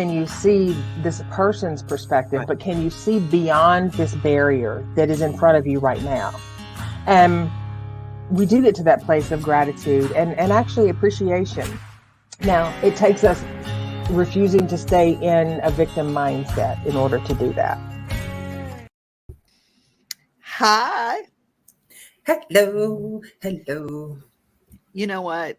can you see this person's perspective, Right. but can you see beyond this barrier that is in front of you right now? And we do get to that place of gratitude and actually appreciation. Now, it takes us refusing to stay in a victim mindset in order to do that. Hi. Hello. Hello. You know what?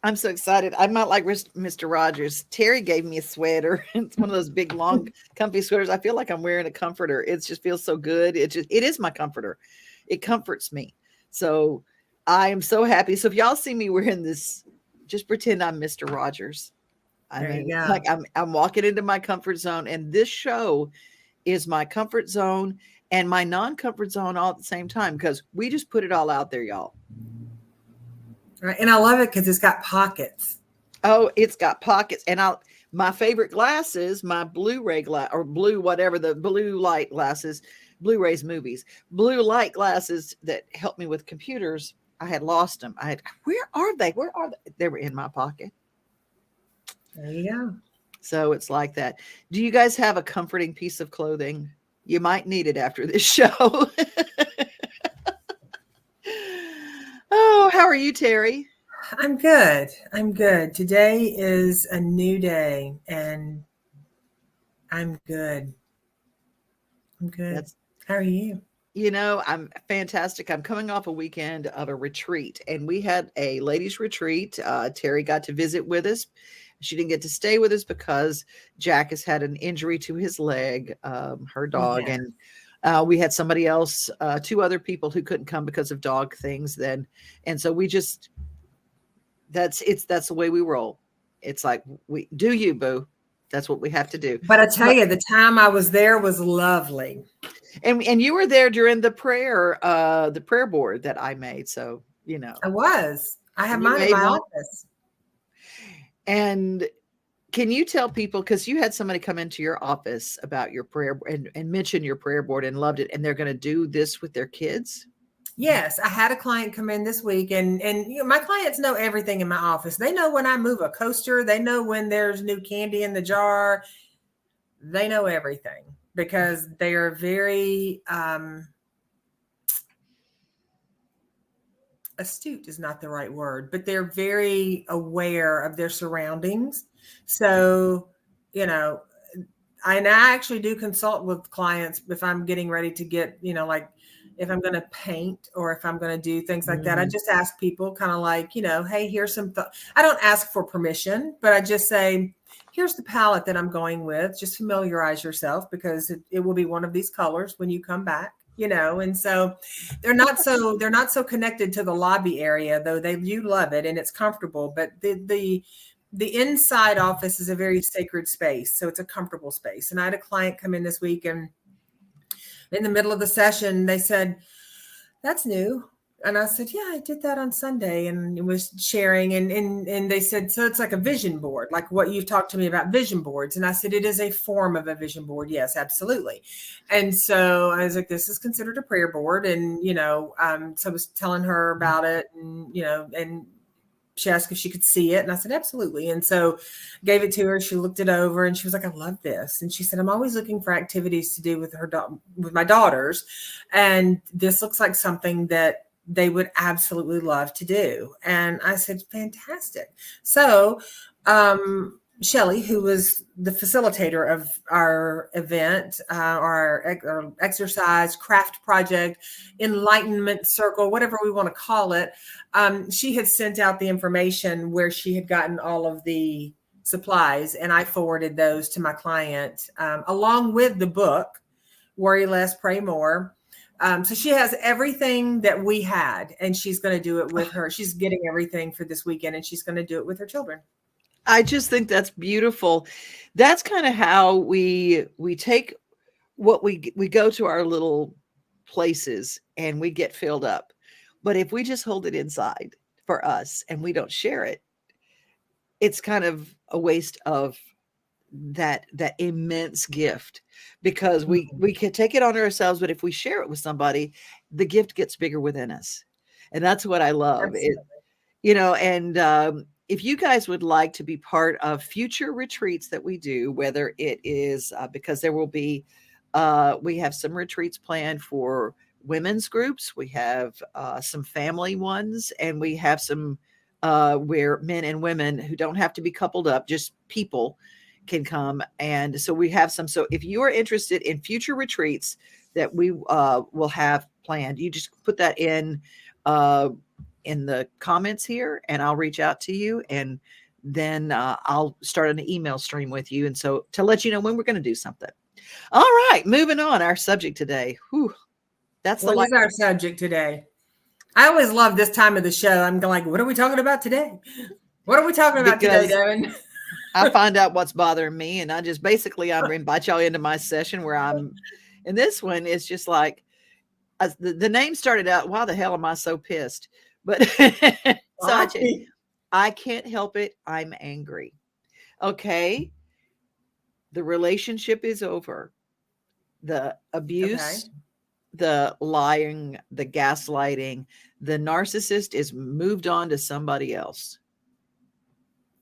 I'm so excited. I'm not like Mr. Rogers. Teri gave me a sweater. It's one of those big, long, comfy sweaters. I feel like I'm wearing a comforter. It just feels so good. It is my comforter. It comforts me. So I am so happy. So if y'all see me wearing this, just pretend I'm Mr. Rogers. I mean, like I'm walking into my comfort zone, and this show is my comfort zone and my non-comfort zone all at the same time, because we just put it all out there, y'all. Right. And I love it because it's got pockets. Oh, it's got pockets. And my favorite glasses, my Blu-ray glass or blue, whatever, the blue light glasses, Blu-rays movies, blue light glasses that help me with computers. I had lost them. Where are they? Where are they? They were in my pocket. There you go. So it's like that. Do you guys have a comforting piece of clothing? You might need it after this show. Oh, how are you, Teri? I'm good. I'm good. Today is a new day, and I'm good. I'm good. How are you? You know, I'm fantastic. I'm coming off a weekend of a retreat, and we had a ladies' retreat. Teri got to visit with us. She didn't get to stay with us because Jack has had an injury to his leg, her dog, and we had somebody else, 2 other people who couldn't come because of dog things then. And so we just, that's the way we roll. It's like, we do you, boo. That's what we have to do. But I tell you, the time I was there was lovely. And you were there during the prayer board that I made. So, you know, I have mine in my office. And can you tell people, because you had somebody come into your office about your prayer and mention your prayer board and loved it, and they're going to do this with their kids? Yes, I had a client come in this week, and you know, my clients know everything in my office. They know when I move a coaster. They know when there's new candy in the jar. They know everything because they are very astute is not the right word, but they're very aware of their surroundings. So, you know, I actually do consult with clients if I'm getting ready to get, you know, like if I'm going to paint or if I'm going to do things like that. I just ask people kind of like, you know, hey, here's some, I don't ask for permission, but I just say, here's the palette that I'm going with. Just familiarize yourself because it will be one of these colors when you come back. You know, and so they're not so connected to the lobby area, though you love it and it's comfortable. But the inside office is a very sacred space, so it's a comfortable space. And I had a client come in this week, and in the middle of the session, they said, "That's new." And I said, yeah, I did that on Sunday, and it was sharing. And they said, so it's like a vision board, like what you've talked to me about vision boards. And I said, it is a form of a vision board. Yes, absolutely. And so I was like, this is considered a prayer board. And, you know, so I was telling her about it, and, you know, and she asked if she could see it. And I said, absolutely. And so gave it to her. She looked it over and she was like, I love this. And she said, I'm always looking for activities to do with with my daughters. And this looks like something that they would absolutely love to do. And I said, fantastic. So Shelley, who was the facilitator of our event, our exercise, craft project, enlightenment circle, whatever we want to call it, she had sent out the information where she had gotten all of the supplies, and I forwarded those to my client, along with the book, Worry Less, Pray More. So she has everything that we had, and she's going to do it with her. She's getting everything for this weekend, and she's going to do it with her children. I just think that's beautiful. That's kind of how we take what we go to our little places and we get filled up. But if we just hold it inside for us and we don't share it, it's kind of a waste of that immense gift, because we can take it on ourselves, but if we share it with somebody, the gift gets bigger within us. And that's what I love. It, you know, and if you guys would like to be part of future retreats that we do, whether it is because there will be, we have some retreats planned for women's groups, we have some family ones, and we have some where men and women who don't have to be coupled up, just people can come. And so we have some. So if you are interested in future retreats that we will have planned, you just put that in the comments here, and I'll reach out to you, and then I'll start an email stream with you, and so to let you know when we're going to do something. All right, moving on. Our subject today. Whew, that's what is our subject today? I always love this time of the show. I'm like, what are we talking about today? What are we talking about today, Devon? I find out what's bothering me, and I just basically I invite y'all into my session where I'm. And this one is just like the name started out. Why the hell am I so pissed? But so I can't help it. I'm angry. Okay. The relationship is over. The abuse, the lying, the gaslighting, the narcissist is moved on to somebody else.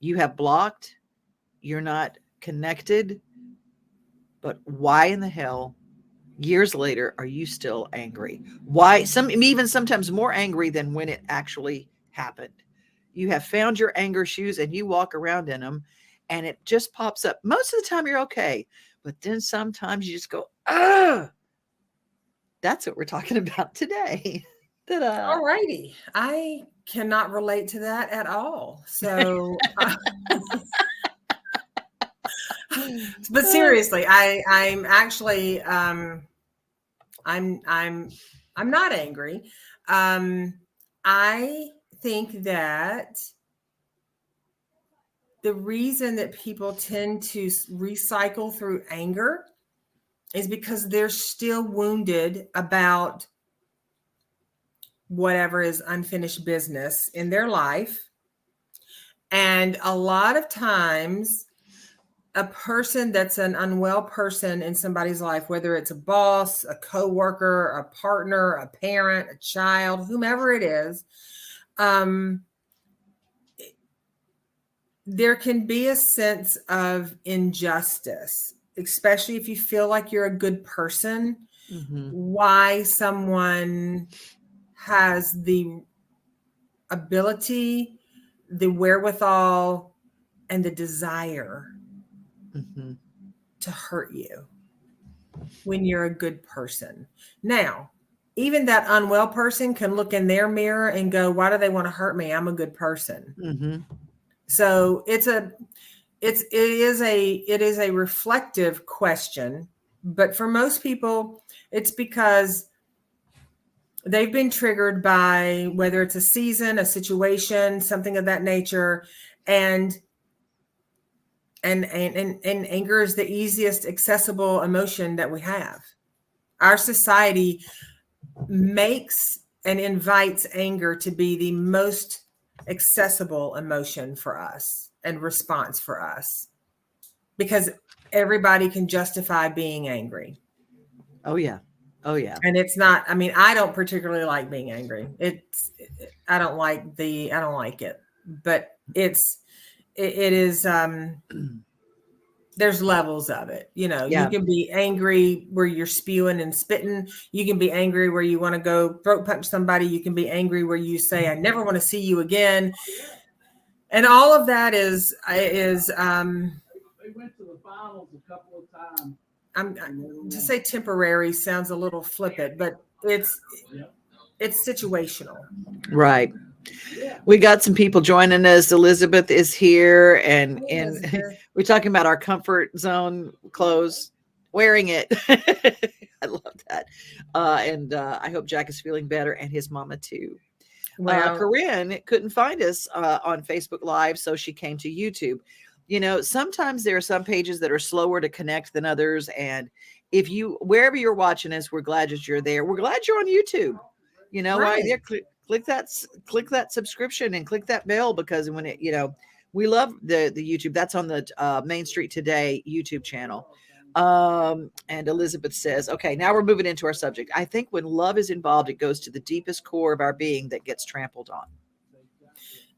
You have blocked. You're not connected. But why in the hell, years later, are you still angry? Why? Even sometimes more angry than when it actually happened. You have found your anger shoes and you walk around in them, and it just pops up. Most of the time you're okay, but then sometimes you just go, ah. That's what we're talking about today. All righty. I cannot relate to that at all. So, but seriously, I'm actually, I'm not angry. I think that the reason that people tend to recycle through anger is because they're still wounded about whatever is unfinished business in their life. And a lot of times, a person that's an unwell person in somebody's life, whether it's a boss, a coworker, a partner, a parent, a child, whomever it is, there can be a sense of injustice, especially if you feel like you're a good person. Mm-hmm. Why someone has the ability, the wherewithal, and the desire mm-hmm. to hurt you when you're a good person. Now, even that unwell person can look in their mirror and go, why do they want to hurt me? I'm a good person. Mm-hmm. So it is a reflective question, but for most people, it's because they've been triggered by whether it's a season, a situation, something of that nature, and anger is the easiest accessible emotion that we have. Our society makes and invites anger to be the most accessible emotion for us and response for us, because everybody can justify being angry. Oh yeah. And it's not, I mean, I don't particularly like being angry. I don't like it, but it is, there's levels of it. You know, yeah. You can be angry where you're spewing and spitting. You can be angry where you want to go throat punch somebody. You can be angry where you say, I never want to see you again. And all of that is they went to the finals a couple of times. To say temporary sounds a little flippant, but it's situational. Right. We got some people joining us. Elizabeth is here, and we're talking about our comfort zone clothes, wearing it. I love that. And I hope Jack is feeling better, and his mama too. Wow. Corinne couldn't find us on Facebook Live, so she came to YouTube. You know, sometimes there are some pages that are slower to connect than others. And if wherever you're watching us, we're glad that you're there. We're glad you're on YouTube. You know, right. Click that subscription and click that bell, because when we love the YouTube. That's on the Main Street Today YouTube channel. And Elizabeth says, okay, now we're moving into our subject. I think when love is involved, it goes to the deepest core of our being that gets trampled on.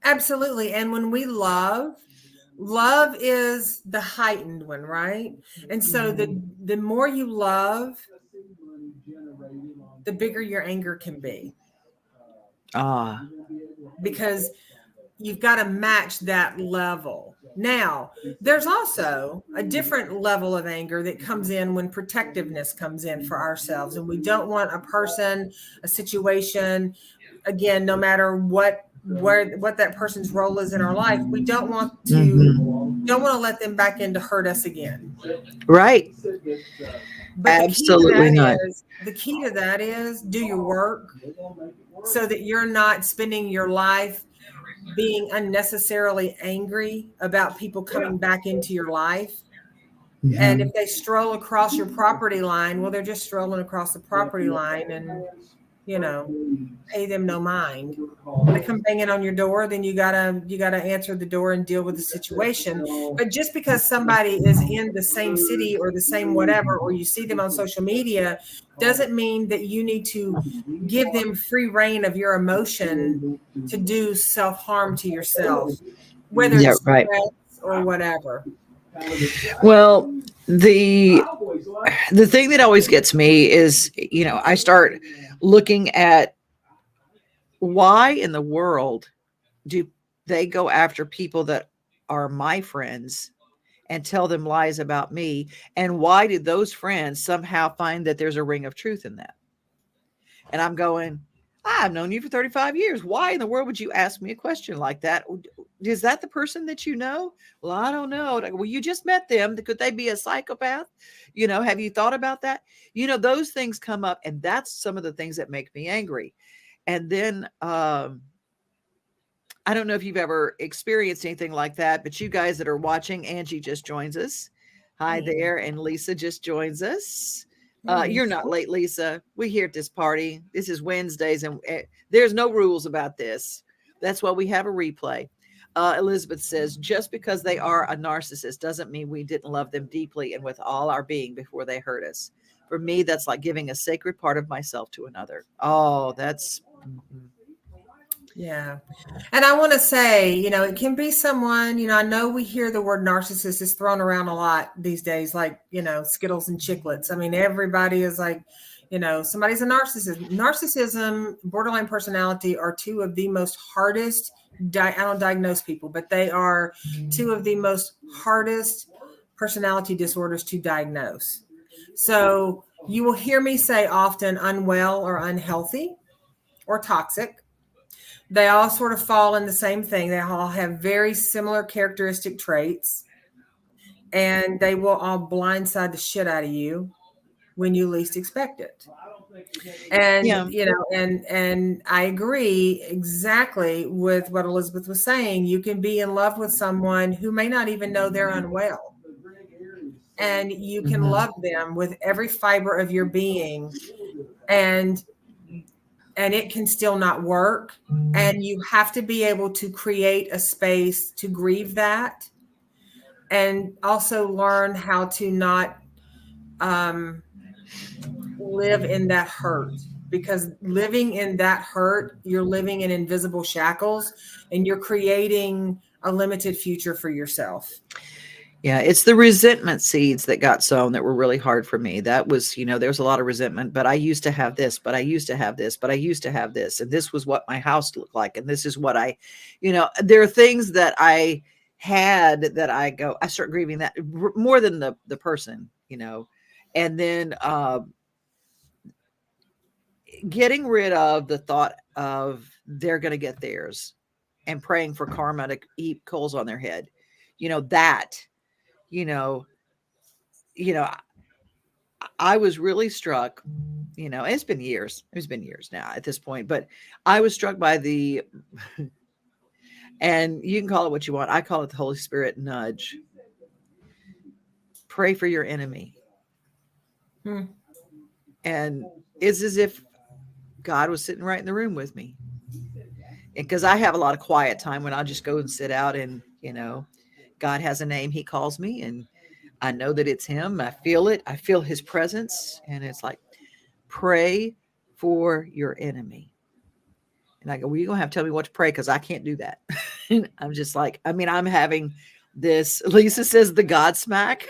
Absolutely. And when we love is the heightened one, right? And so the more you love, the bigger your anger can be, Ah, because you've got to match that level. Now, there's also a different level of anger that comes in when protectiveness comes in for ourselves. And we don't want a person, a situation, again, no matter what that person's role is in our life, we don't want to let them back in to hurt us again. right. But Absolutely not. the key to that is do your work so that you're not spending your life being unnecessarily angry about people coming back into your life. And if they stroll across your property line, well, they're just strolling across the property line, and, pay them no mind. They come banging on your door, then you gotta answer the door and deal with the situation. But just because somebody is in the same city or the same whatever, or you see them on social media, doesn't mean that you need to give them free reign of your emotion to do self-harm to yourself, whether Yeah, it's right. stress or whatever. Well, the thing that always gets me is, I start looking at why in the world do they go after people that are my friends and tell them lies about me? And why did those friends somehow find that there's a ring of truth in that? And I'm going, I've known you for 35 years. Why in the world would you ask me a question like that? Is that the person that you know? Well, I don't know. Well, you just met them. Could they be a psychopath? Have you thought about that? Those things come up, and that's some of the things that make me angry. And then I don't know if you've ever experienced anything like that, but you guys that are watching, Angie just joins us. Hi there. And Lisa just joins us. You're not late, Lisa. We're here at this party. This is Wednesdays, and there's no rules about this. That's why we have a replay. Elizabeth says, just because they are a narcissist doesn't mean we didn't love them deeply and with all our being before they hurt us. For me, that's like giving a sacred part of myself to another. Oh, that's... Yeah. And I want to say, it can be someone, I know we hear the word narcissist is thrown around a lot these days, like, Skittles and Chiclets. I mean, everybody is like, somebody's a narcissist. Narcissism, borderline personality are two of the most hardest, I don't diagnose people, but they are two of the most hardest personality disorders to diagnose. So you will hear me say often unwell or unhealthy or toxic. They all sort of fall in the same thing. They all have very similar characteristic traits, and they will all blindside the shit out of you when you least expect it. And, and I agree exactly with what Elizabeth was saying. You can be in love with someone who may not even know they're unwell, and you can love them with every fiber of your being, and it can still not work. And you have to be able to create a space to grieve that, and also learn how to not live in that hurt, because living in that hurt, you're living in invisible shackles, and you're creating a limited future for yourself. Yeah, it's the resentment seeds that got sown that were really hard for me. That was, there was a lot of resentment, but I used to have this, but I used to have this, but I used to have this. And this was what my house looked like. And this is what there are things that I had that I start grieving that more than the person, and then getting rid of the thought of they're going to get theirs and praying for karma to heap coals on their head, that. I was really struck, it's been years now at this point, but I was struck by and you can call it what you want. I call it the Holy Spirit nudge. Pray for your enemy. And it's as if God was sitting right in the room with me. Because I have a lot of quiet time when I'll just go and sit out, and, God has a name. He calls me, and I know that it's him. I feel it. I feel his presence. And it's like, pray for your enemy. And I go, well, you're going to have to tell me what to pray because I can't do that. I'm just like, I mean, I'm having this. Lisa says the God smack.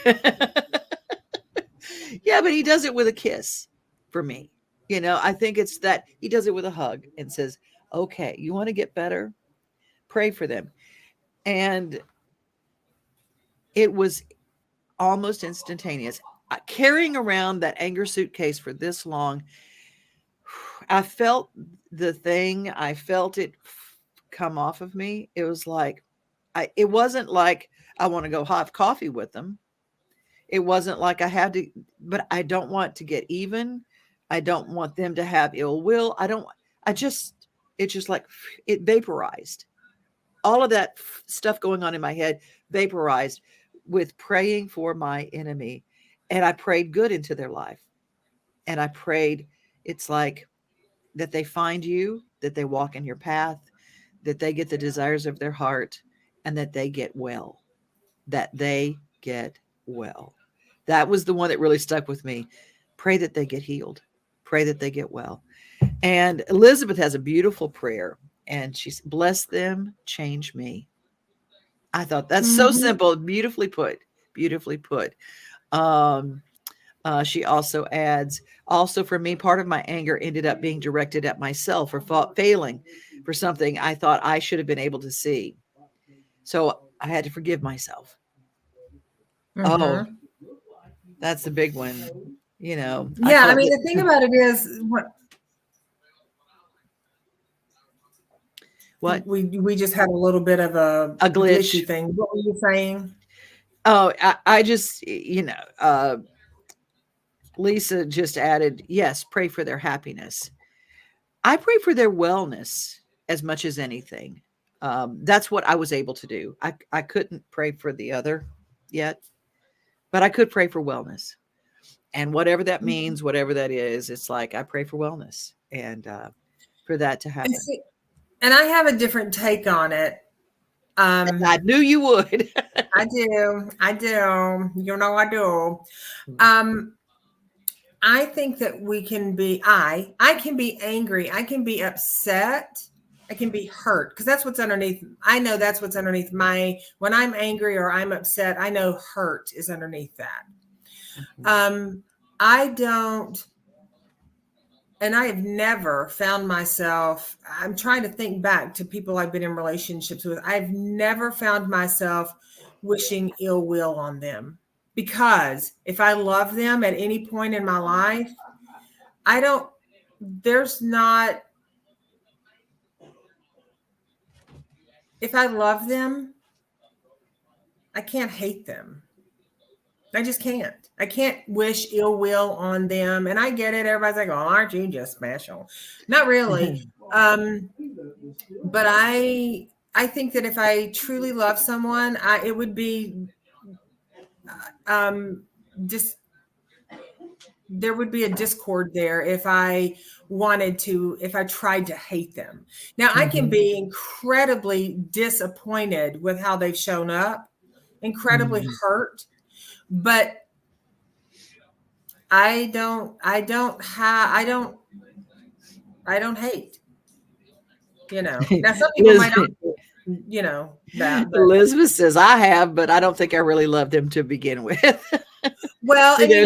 Yeah, but he does it with a kiss for me. I think it's that he does it with a hug and says, okay, you want to get better? Pray for them. And it was almost instantaneous. Carrying around that anger suitcase for this long, I felt the thing. I felt it come off of me. It was like, it wasn't like I want to go have coffee with them. It wasn't like I had to, but I don't want to get even. I don't want them to have ill will. It's just like it vaporized. All of that stuff going on in my head vaporized with praying for my enemy. And I prayed good into their life. And I prayed, it's like that they find you, that they walk in your path, that they get the desires of their heart, and that they get well. That they get well. That was the one that really stuck with me. Pray that they get healed. Pray that they get well. And Elizabeth has a beautiful prayer, and she's bless them, change me. I thought that's so simple, beautifully put, beautifully put. She also adds, also for me, part of my anger ended up being directed at myself for failing for something I thought I should have been able to see. So I had to forgive myself. Oh, that's the big one. Yeah, I mean, the thing about it is what we just had a little bit of a glitchy thing. What were you saying? Oh, I just, Lisa just added, yes, pray for their happiness. I pray for their wellness as much as anything. That's what I was able to do. I couldn't pray for the other yet, but I could pray for wellness. And whatever that means, whatever that is, it's like I pray for wellness and for that to happen. And I have a different take on it. I knew you would. I do. I do. I think that we can be, I can be angry. I can be upset. I can be hurt because that's what's underneath. I know that's what's underneath when I'm angry or I'm upset, I know hurt is underneath that. I don't, and I have never found myself, I'm trying to think back to people I've been in relationships with. I've never found myself wishing ill will on them because if I love them at any point in my life, if I love them, I can't hate them. I just can't. I can't wish ill will on them. And I get it. Everybody's like, oh, aren't you just special? Not really. But I think that if I truly love someone, it would be just there would be a discord there if I tried to hate them. Now, I can be incredibly disappointed with how they've shown up, incredibly hurt. But I don't hate, now some people might not, that. But. Elizabeth says, I have, but I don't think I really loved him to begin with. Well, and you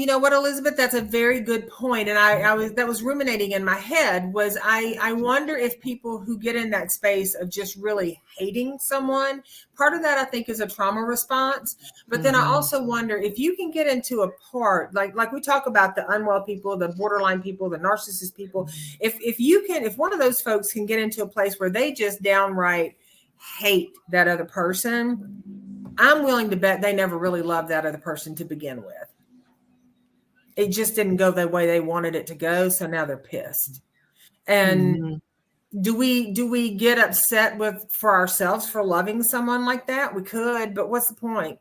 know what, Elizabeth, that's a very good point. And that was ruminating in my head was I wonder if people who get in that space of just really hating someone, part of that I think is a trauma response. But then I also wonder if you can get into a part like we talk about the unwell people, the borderline people, the narcissist people. If one of those folks can get into a place where they just downright hate that other person, I'm willing to bet they never really loved that other person to begin with. It just didn't go the way they wanted it to go. So now they're pissed. And do we get upset for ourselves for loving someone like that? We could, but what's the point?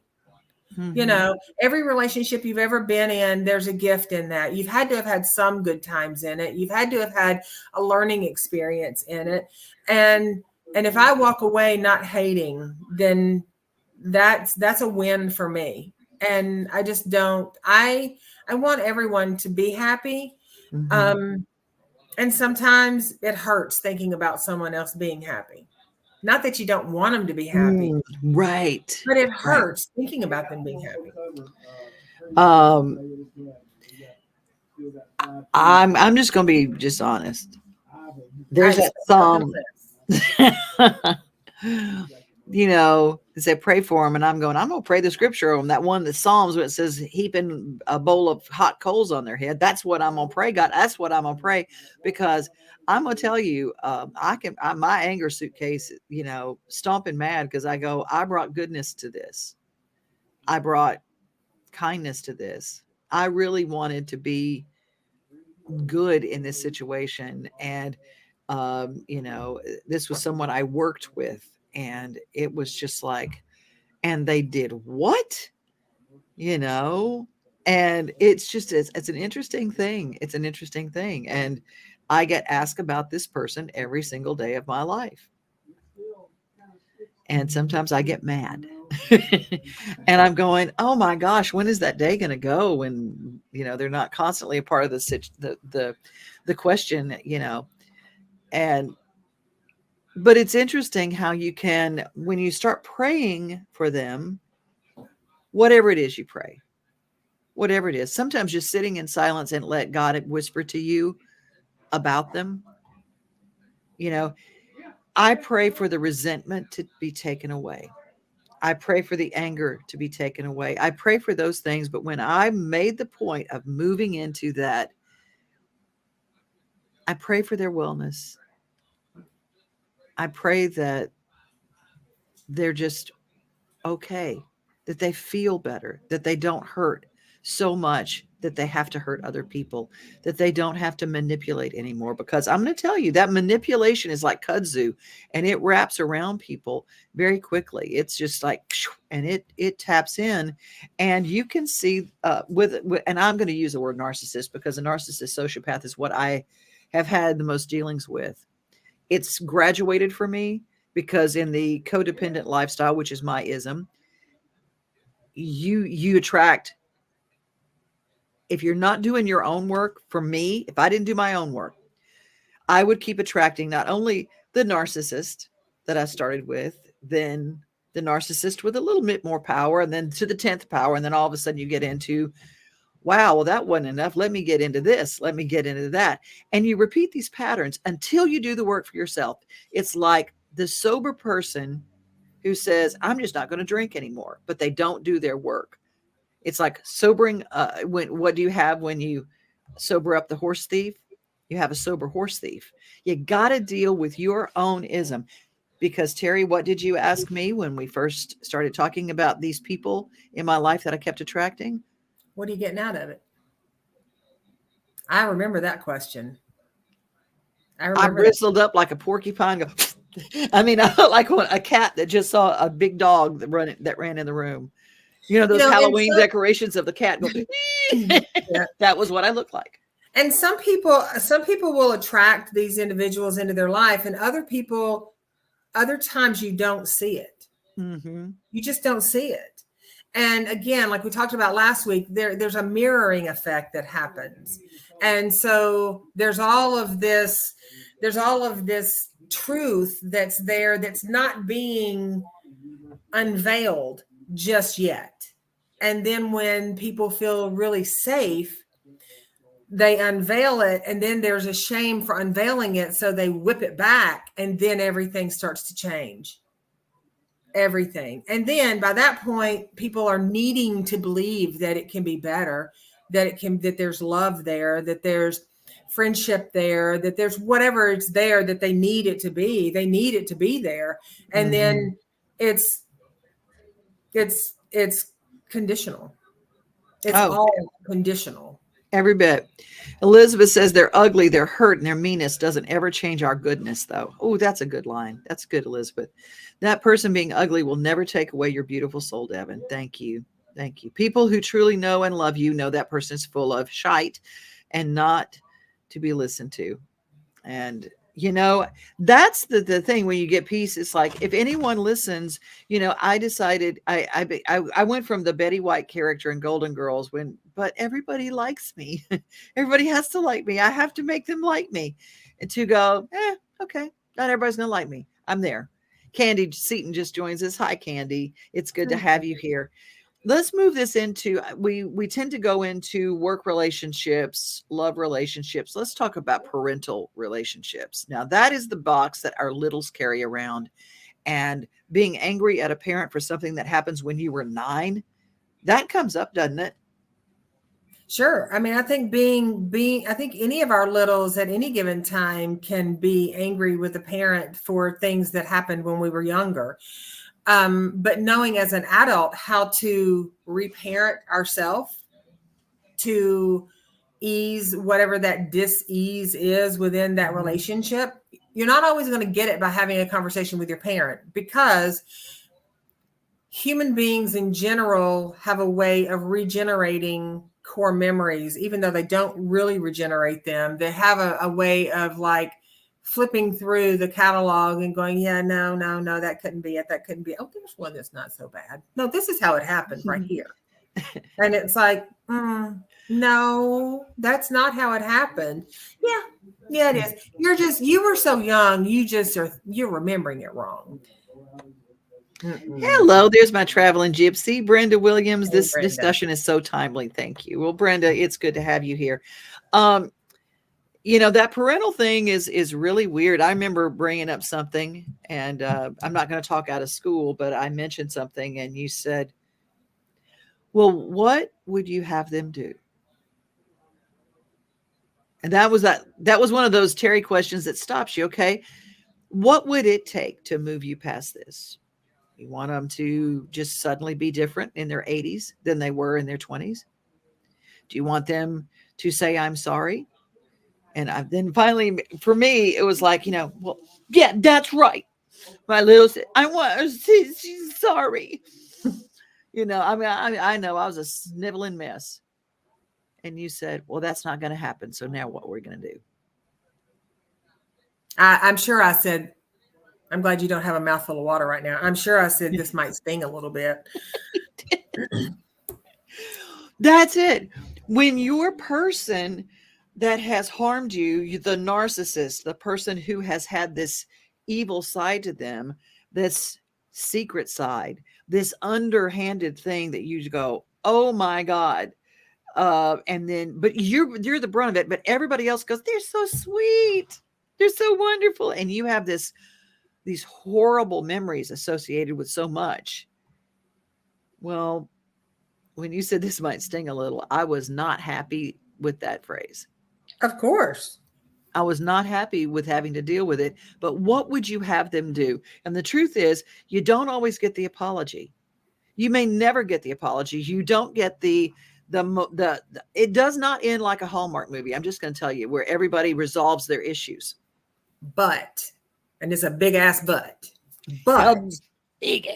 Every relationship you've ever been in, there's a gift in that. You've had to have had some good times in it. You've had to have had a learning experience in it. And if I walk away not hating, then that's a win for me. And I just don't, I want everyone to be happy. And sometimes it hurts thinking about someone else being happy. Not that you don't want them to be happy, Right. but it Right. hurts thinking about them being happy. Um, I'm just gonna be just honest. I There's that expect nothing Psalm, less. you know, they pray for him, and I'm gonna pray the scripture on that one, the Psalms, where it says heaping a bowl of hot coals on their head. That's what I'm gonna pray, God. That's what I'm gonna pray, because I'm gonna tell you, my anger suitcase, you know, stomping mad because I brought goodness to this. I brought kindness to this. I really wanted to be good in this situation. And, you know, this was someone I worked with, and it was just like, and they did what? You know? And it's an interesting thing. It's an interesting thing. And I get asked about this person every single day of my life. And sometimes I get mad. And I'm going, oh my gosh, when is that day going to go? When, you know, they're not constantly a part of the question, you know. And but it's interesting how you can, when you start praying for them, whatever it is you pray, whatever it is, sometimes just sitting in silence and let God whisper to you about them. You know, I pray for the resentment to be taken away. I pray for the anger to be taken away. I pray for those things. But when I made the point of moving into that, I pray for their wellness. I pray that they're just okay, that they feel better, that they don't hurt so much that they have to hurt other people, that they don't have to manipulate anymore. Because I'm going to tell you that manipulation is like kudzu, and it wraps around people very quickly. It's just like, and it taps in, and you can see with, and I'm going to use the word narcissist because a narcissist sociopath is what I have had the most dealings with. It's graduated for me because in the codependent lifestyle, which is my ism, you attract, if you're not doing your own work. For me, if I didn't do my own work, I would keep attracting not only the narcissist that I started with, then the narcissist with a little bit more power, and then to the 10th power. And then all of a sudden you get into, wow, well, that wasn't enough. Let me get into this. Let me get into that. And you repeat these patterns until you do the work for yourself. It's like the sober person who says, I'm just not going to drink anymore, but they don't do their work. It's like sobering. What do you have when you sober up the horse thief? You have a sober horse thief. You got to deal with your own ism. Because Teri, what did you ask me when we first started talking about these people in my life that I kept attracting? What are you getting out of it? I remember that question. I bristled up like a porcupine. Go, I mean, I like a cat that just saw a big dog that ran in the room. You know, those Halloween decorations of the cat. Go, yeah. That was what I looked like. And some people will attract these individuals into their life, and other times you don't see it. Mm-hmm. You just don't see it. And again, like we talked about last week, there's a mirroring effect that happens. And so there's all of this truth that's there that's not being unveiled just yet. And then when people feel really safe, they unveil it, and then there's a shame for unveiling it. So they whip it back, and then everything starts to change. Everything. And then by that point, people are needing to believe that it can be better, that there's love there, that there's friendship there, that there's whatever it's there that they need it to be. They need it to be there. And then it's conditional. It's all conditional. Every bit. Elizabeth says they're ugly, they're hurt, and their meanness doesn't ever change our goodness, though. Oh, that's a good line. That's good, Elizabeth. That person being ugly will never take away your beautiful soul, Devon. Thank you. Thank you. People who truly know and love you know that person is full of shite and not to be listened to. And You know, that's the thing when you get peace. It's like, if anyone listens, you know, I decided I went from the Betty White character in Golden Girls but everybody likes me. Everybody has to like me. I have to make them like me. And to go, okay, not everybody's gonna like me. I'm there. Candy Seaton just joins us. Hi, Candy. It's good to have you here. Let's move this into, we tend to go into work relationships, love relationships. Let's talk about parental relationships. Now, that is the box that our littles carry around, and being angry at a parent for something that happens when you were 9, that comes up, doesn't it? Sure. I mean, I think I think any of our littles at any given time can be angry with a parent for things that happened when we were younger. But knowing as an adult how to reparent ourselves to ease whatever that dis-ease is within that relationship, you're not always going to get it by having a conversation with your parent, because human beings in general have a way of regenerating core memories. Even though they don't really regenerate them, they have a way of like flipping through the catalog and going, yeah, no, that couldn't be it. That couldn't be. Oh, there's one that's not so bad. No, this is how it happened right here. And it's like, no, that's not how it happened. Yeah, it is. You were so young. You're remembering it wrong. Hello, there's my traveling gypsy, Brenda Williams. This discussion is so timely. Thank you. Well, Brenda, it's good to have you here. You know, that parental thing is really weird. I remember bringing up something, and I'm not going to talk out of school, but I mentioned something, and you said, well, what would you have them do? And that was one of those Teri questions that stops you. Okay, what would it take to move you past this? You want them to just suddenly be different in their 80s than they were in their 20s? Do you want them to say, I'm sorry? And then finally, for me, it was like, well, yeah, that's right. My little said, I want her to say she's sorry. I know I was a sniveling mess. And you said, well, that's not going to happen. So now what we're going to do? I'm sure I said, I'm glad you don't have a mouthful of water right now. I'm sure I said this might sting a little bit. That's it. When your person that has harmed you, the narcissist, the person who has had this evil side to them, this secret side, this underhanded thing that you go, oh my God. And then, but you're the brunt of it, but everybody else goes, they're so sweet. They're so wonderful. And you have these horrible memories associated with so much. Well, when you said this might sting a little, I was not happy with that phrase. Of course. I was not happy with having to deal with it. But what would you have them do? And the truth is, you don't always get the apology. You may never get the apology. You don't get the it does not end like a Hallmark movie. I'm just going to tell you, where everybody resolves their issues. But, and it's a big ass but, big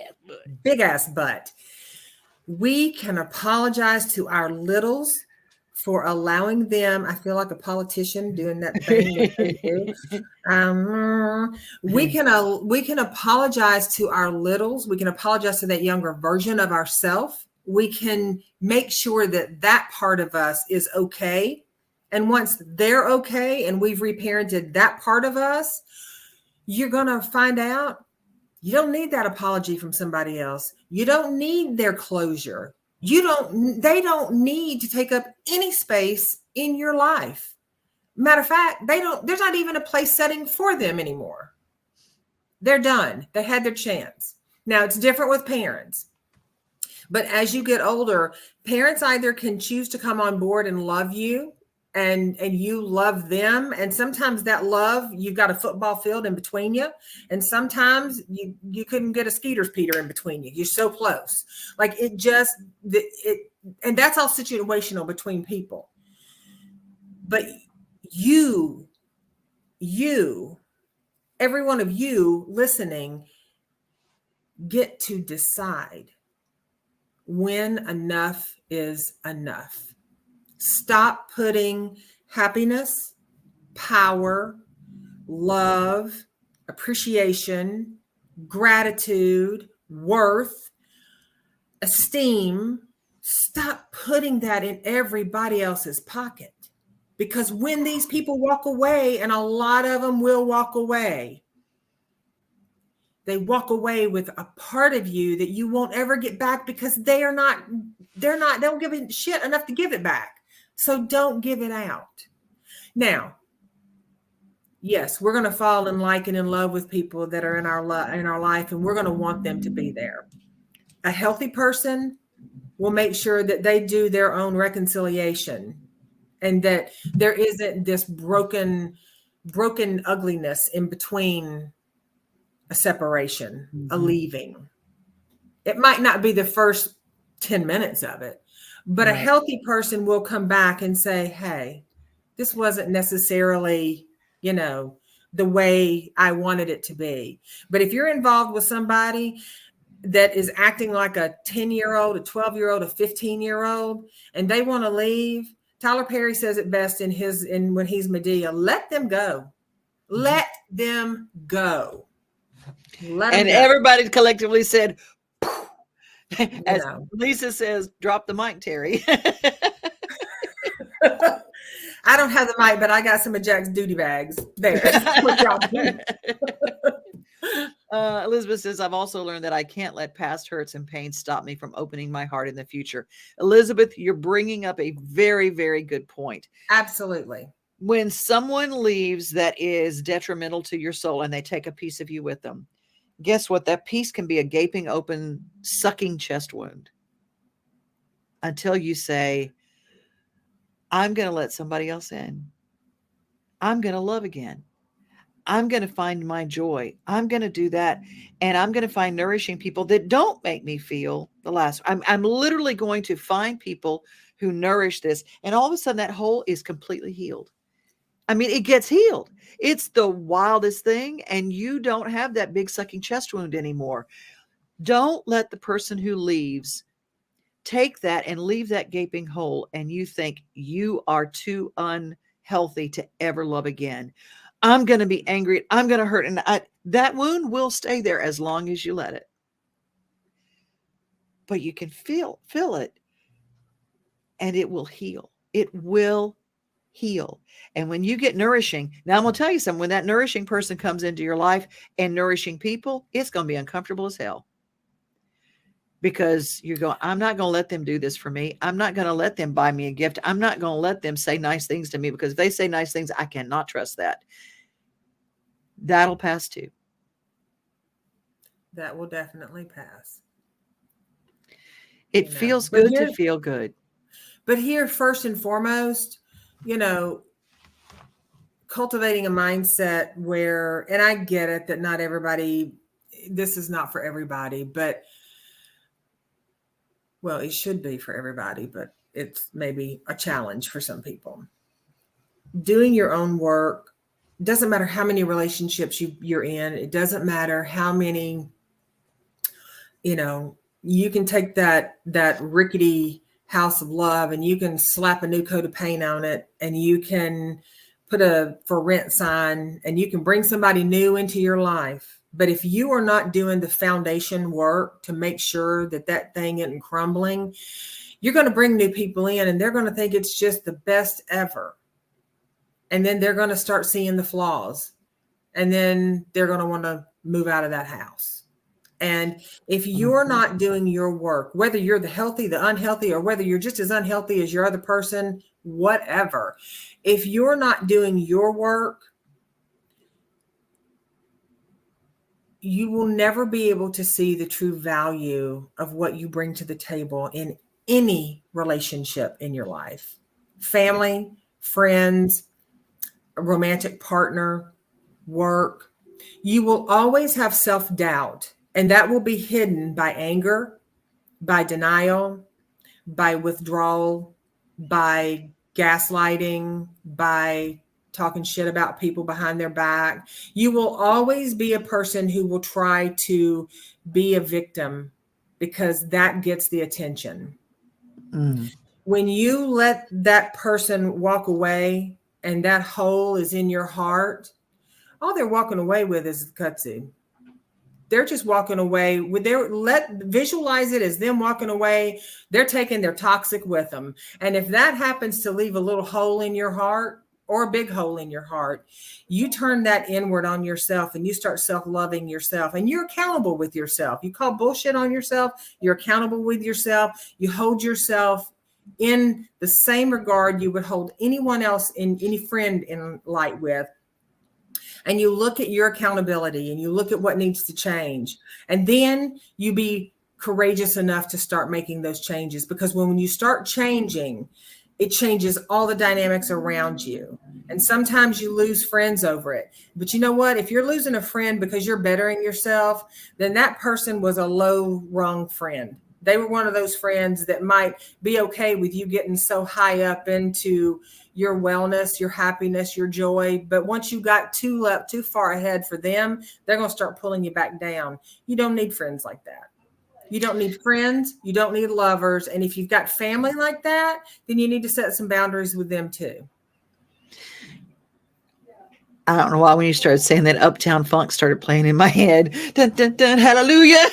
ass but, we can apologize to our littles for allowing them. I feel like a politician doing that thing that they do. We can apologize to our littles. We can apologize to that younger version of ourselves. We can make sure that part of us is okay. And once they're okay and we've reparented that part of us, you're going to find out you don't need that apology from somebody else. You don't need their closure. They don't need to take up any space in your life. Matter of fact, there's not even a place setting for them anymore. They're done. They had their chance. Now it's different with parents. But as you get older, parents either can choose to come on board and love you, and you love them. And sometimes that love, you've got a football field in between you. And sometimes you couldn't get a Skeeter's Peter in between you. You're so close. Like and that's all situational between people. But you, every one of you listening, get to decide when enough is enough. Stop putting happiness, power, love, appreciation, gratitude, worth, esteem, stop putting that in everybody else's pocket. Because when these people walk away, and a lot of them will walk away, they walk away with a part of you that you won't ever get back, because they don't give a shit enough to give it back. So don't give it out. Now, yes, we're going to fall in like and in love with people that are in our life, and we're going to want them to be there. A healthy person will make sure that they do their own reconciliation, and that there isn't this broken ugliness in between a separation, a leaving. It might not be the first 10 minutes of it, but a healthy person will come back and say, hey, this wasn't necessarily, the way I wanted it to be. But if you're involved with somebody that is acting like a 10-year-old, a 12-year-old, a 15-year-old, and they want to leave, Tyler Perry says it best in when he's Medea, let them go. Let them go. And everybody collectively said, as know. Lisa says, drop the mic, Teri. I don't have the mic, but I got some of Jack's duty bags there. Elizabeth says, I've also learned that I can't let past hurts and pains stop me from opening my heart in the future. Elizabeth, you're bringing up a very, very good point. Absolutely. When someone leaves that is detrimental to your soul and they take a piece of you with them, guess what? That piece can be a gaping open, sucking chest wound until you say, I'm going to let somebody else in. I'm going to love again. I'm going to find my joy. I'm going to do that. And I'm going to find nourishing people that don't make me feel the last. I'm literally going to find people who nourish this. And all of a sudden that hole is completely healed. I mean, it gets healed. It's the wildest thing. And you don't have that big sucking chest wound anymore. Don't let the person who leaves take that and leave that gaping hole. And you think you are too unhealthy to ever love again. I'm going to be angry. I'm going to hurt. And that wound will stay there as long as you let it. But you can feel it, and it will heal. It will heal. And when you get nourishing, now I'm going to tell you something, when that nourishing person comes into your life and nourishing people, it's going to be uncomfortable as hell. Because you're going, I'm not going to let them do this for me. I'm not going to let them buy me a gift. I'm not going to let them say nice things to me, because if they say nice things, I cannot trust that. That'll pass too. That will definitely pass. It feels good to feel good. But here, first and foremost, cultivating a mindset where, and I get it that not everybody, this is not for everybody, but well, it should be for everybody, but it's maybe a challenge for some people. Doing your own work, doesn't matter how many relationships you're in. It doesn't matter how many, you can take that rickety house of love and you can slap a new coat of paint on it, and you can put a for rent sign, and you can bring somebody new into your life. But if you are not doing the foundation work to make sure that thing isn't crumbling, you're going to bring new people in, and they're going to think it's just the best ever. And then they're going to start seeing the flaws, and then they're going to want to move out of that house. And if you're not doing your work, whether you're the healthy, the unhealthy, or whether you're just as unhealthy as your other person, whatever, if you're not doing your work, you will never be able to see the true value of what you bring to the table in any relationship in your life. Family, friends, a romantic partner, work. You will always have self-doubt, and that will be hidden by anger, by denial, by withdrawal, by gaslighting, by talking shit about people behind their back. You will always be a person who will try to be a victim, because that gets the attention. When you let that person walk away and that hole is in your heart, all they're walking away with is kudzu. They're just walking away with visualize it as them walking away. They're taking their toxic with them. And if that happens to leave a little hole in your heart or a big hole in your heart, you turn that inward on yourself and you start self-loving yourself, and you're accountable with yourself. You call bullshit on yourself. You're accountable with yourself. You hold yourself in the same regard you would hold anyone else, in any friend in light with. And you look at your accountability and you look at what needs to change. And then you be courageous enough to start making those changes, because when you start changing, it changes all the dynamics around you. And sometimes you lose friends over it. But you know what? If you're losing a friend because you're bettering yourself, then that person was a low rung friend. They were one of those friends that might be okay with you getting so high up into your wellness, your happiness, your joy. But once you got too far ahead for them, they're going to start pulling you back down. You don't need friends like that. You don't need friends. You don't need lovers. And if you've got family like that, then you need to set some boundaries with them too. I don't know why when you started saying that, Uptown Funk started playing in my head. Dun, dun, dun, hallelujah.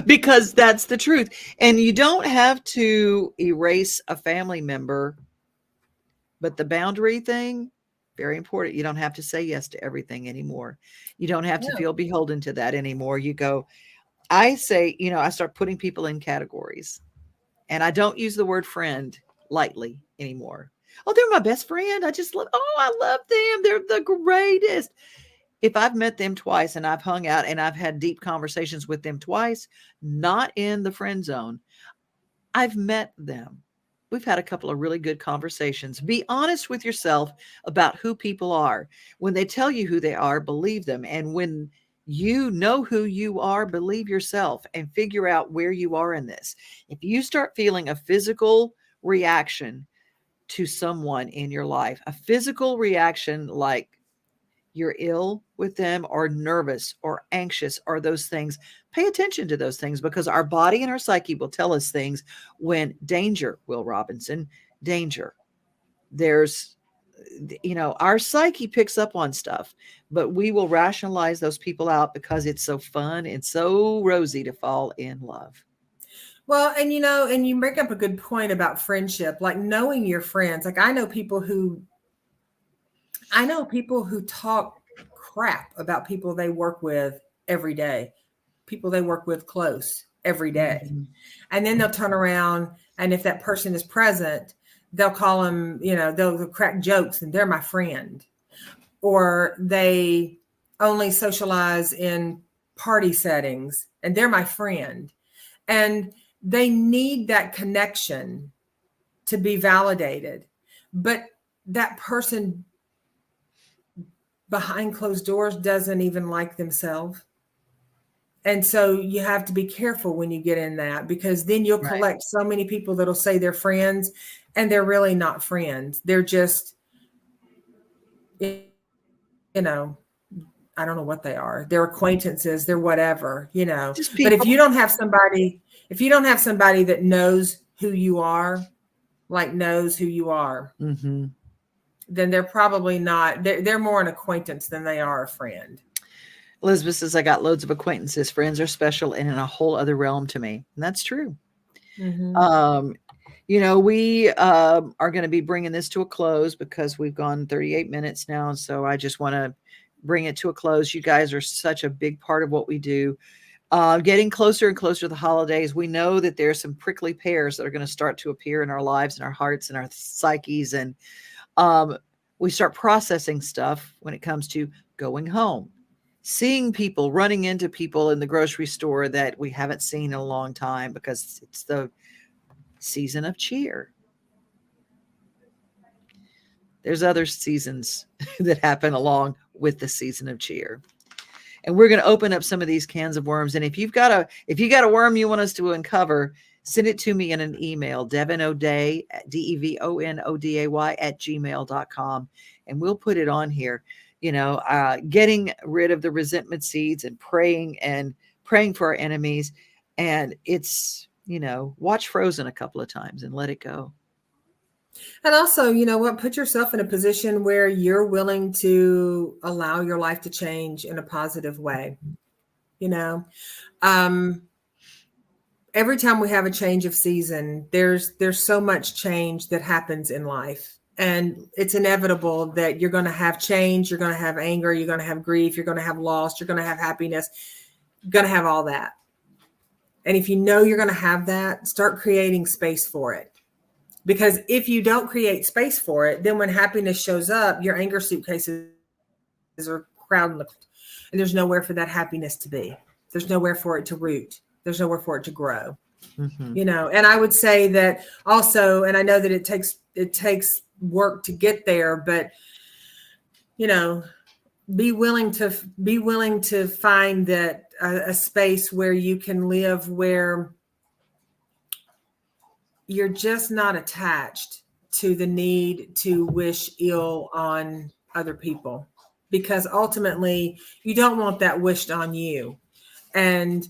Because that's the truth. And you don't have to erase a family member, but the boundary thing, very important. You don't have to say yes to everything anymore. You don't have to feel beholden to that anymore. You go, I say, I start putting people in categories, and I don't use the word friend lightly anymore. Oh, they're my best friend. I love them. They're the greatest. If I've met them twice and I've hung out and I've had deep conversations with them twice, not in the friend zone, I've met them. We've had a couple of really good conversations. Be honest with yourself about who people are. When they tell you who they are, believe them. And when you know who you are, believe yourself and figure out where you are in this. If you start feeling a physical reaction to someone in your life, a physical reaction like you're ill with them or nervous or anxious or those things, pay attention to those things, because our body and our psyche will tell us things when danger, Will Robinson, danger. There's, our psyche picks up on stuff, but we will rationalize those people out because it's so fun and so rosy to fall in love. Well, and you bring up a good point about friendship, like knowing your friends. Like I know people who talk crap about people they work with every day, people they work with close every day. Mm-hmm. And then they'll turn around, and if that person is present, they'll call them, they'll crack jokes and they're my friend. Or they only socialize in party settings and they're my friend. And they need that connection to be validated. But that person behind closed doors doesn't even like themselves. And so you have to be careful when you get in that, because then you'll collect so many people that'll say they're friends and they're really not friends. They're just, I don't know what they are. They're acquaintances, they're whatever, But if you don't have somebody that knows who you are, mm-hmm. then they're probably not, they're more an acquaintance than they are a friend. Elizabeth says, I got loads of acquaintances. Friends are special and in a whole other realm to me. And that's true. Mm-hmm. We are going to be bringing this to a close because we've gone 38 minutes now. So I just want to bring it to a close. You guys are such a big part of what we do. Getting closer and closer to the holidays, we know that there's some prickly pears that are going to start to appear in our lives and our hearts and our psyches. And we start processing stuff when it comes to going home, seeing people, running into people in the grocery store that we haven't seen in a long time because it's the season of cheer. There's other seasons that happen along with the season of cheer. And we're going to open up some of these cans of worms. And if you've got a worm you want us to uncover, send it to me in an email, devonoday, DEVONODAY @gmail.com. And we'll put it on here. Getting rid of the resentment seeds and praying for our enemies. And it's, watch Frozen a couple of times and let it go. And also, you know what, put yourself in a position where you're willing to allow your life to change in a positive way. You know, um, every time we have a change of season, there's so much change that happens in life. And it's inevitable that you're going to have change, you're going to have anger, you're going to have grief, you're going to have loss, you're going to have happiness, you're going to have all that. And if you know you're going to have that, start creating space for it. Because if you don't create space for it, then when happiness shows up, your anger suitcases are crowding and there's nowhere for that happiness to be. There's nowhere for it to root. There's nowhere for it to grow. Mm-hmm. You know, and I would say that also, and I know that it takes work to get there, but you know, be willing to find that a space where you can live where you're just not attached to the need to wish ill on other people, because ultimately you don't want that wished on you. And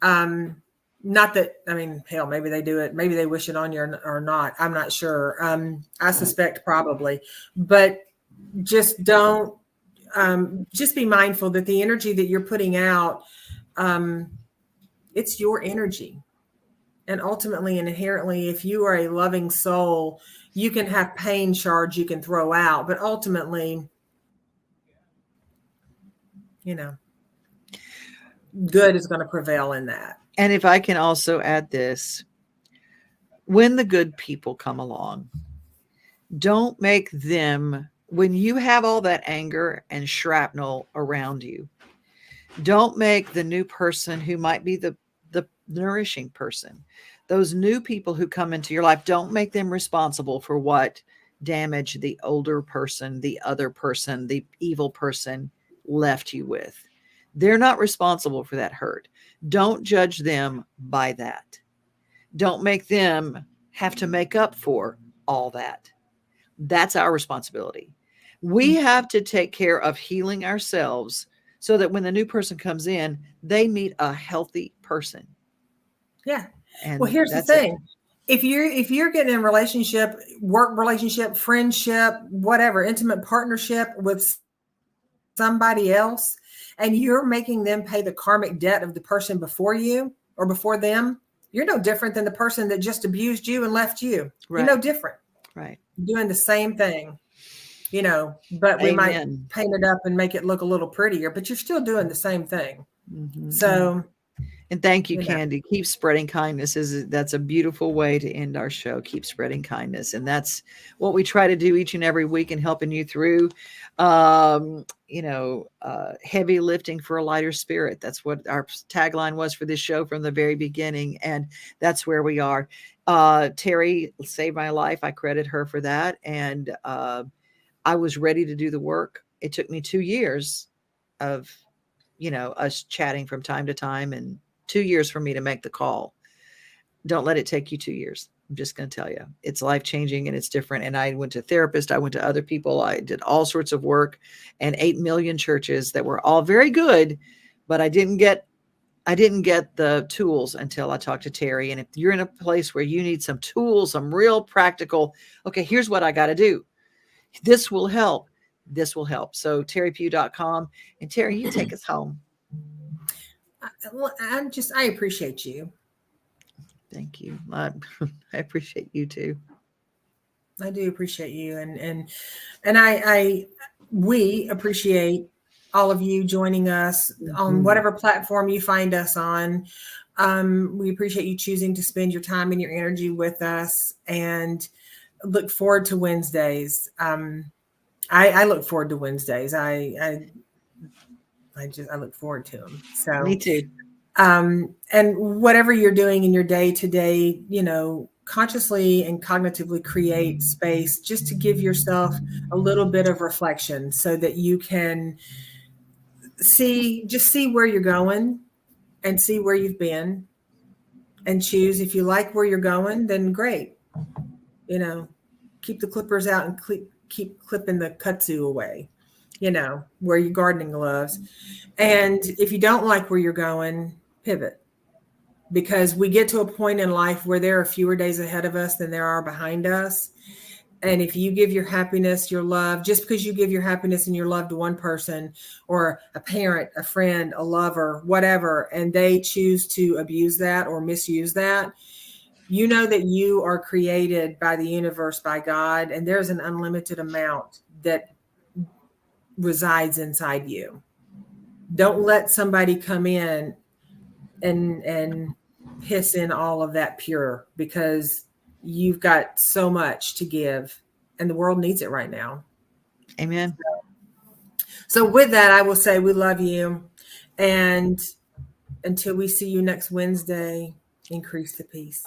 not that, I mean, hell, maybe they do it, maybe they wish it on you or not, I'm not sure. I suspect probably, but just don't, just be mindful that the energy that you're putting out, it's your energy. And ultimately and inherently, if you are a loving soul, you can have pain shards you can throw out, but ultimately, you know, good is going to prevail in that. And if I can also add this, when the good people come along, don't make them, when you have all that anger and shrapnel around you, don't make the new person who might be the nourishing person, those new people who come into your life, don't make them responsible for what damage the older person, the other person, the evil person left you with. They're not responsible for that hurt. Don't judge them by that. Don't make them have to make up for all that. That's our responsibility. We have to take care of healing ourselves so that when the new person comes in, they meet a healthy person. Yeah. And well, here's the thing. If you're getting in a relationship, work relationship, friendship, whatever, intimate partnership with somebody else, and you're making them pay the karmic debt of the person before you or before them, you're no different than the person that just abused you and left you. Right. You're no different. Right. You're doing the same thing, you know, but we might paint it up and make it look a little prettier, but you're still doing the same thing. Mm-hmm. So, and thank you, Candy. Keep spreading kindness. That's a beautiful way to end our show. Keep spreading kindness. And that's what we try to do each and every week in helping you through, heavy lifting for a lighter spirit. That's what our tagline was for this show from the very beginning. And that's where we are. Teri saved my life. I credit her for that. And I was ready to do the work. It took me 2 years of, us chatting from time to time, and 2 years for me to make the call. Don't let it take you 2 years. I'm just going to tell you, it's life-changing and it's different. And I went to therapists. I went to other people. I did all sorts of work and 8 million churches that were all very good, but I didn't get the tools until I talked to Teri. And if you're in a place where you need some tools, some real practical, okay, here's what I got to do. This will help. This will help. So TeriPugh.com. And Teri, you take us home. I appreciate you. Thank you. I appreciate you too. I do appreciate you. And we appreciate all of you joining us on whatever platform you find us on. We appreciate you choosing to spend your time and your energy with us, and look forward to Wednesdays. I look forward to Wednesdays. I look forward to them. So me too. And whatever you're doing in your day to day, consciously and cognitively create space just to give yourself a little bit of reflection so that you can see where you're going and see where you've been and choose. If you like where you're going, then great. Keep the clippers out and keep clipping the kudzu away, wear your gardening gloves. And if you don't like where you're going, pivot, because we get to a point in life where there are fewer days ahead of us than there are behind us. And if you give your happiness, your love, just because you give your happiness and your love to one person or a parent, a friend, a lover, whatever, and they choose to abuse that or misuse that, you know that you are created by the universe, by God, and there's an unlimited amount that resides inside you. Don't let somebody come in and piss in all of that pure, because you've got so much to give and the world needs it right now. Amen. So with that, I will say we love you. And until we see you next Wednesday, increase the peace.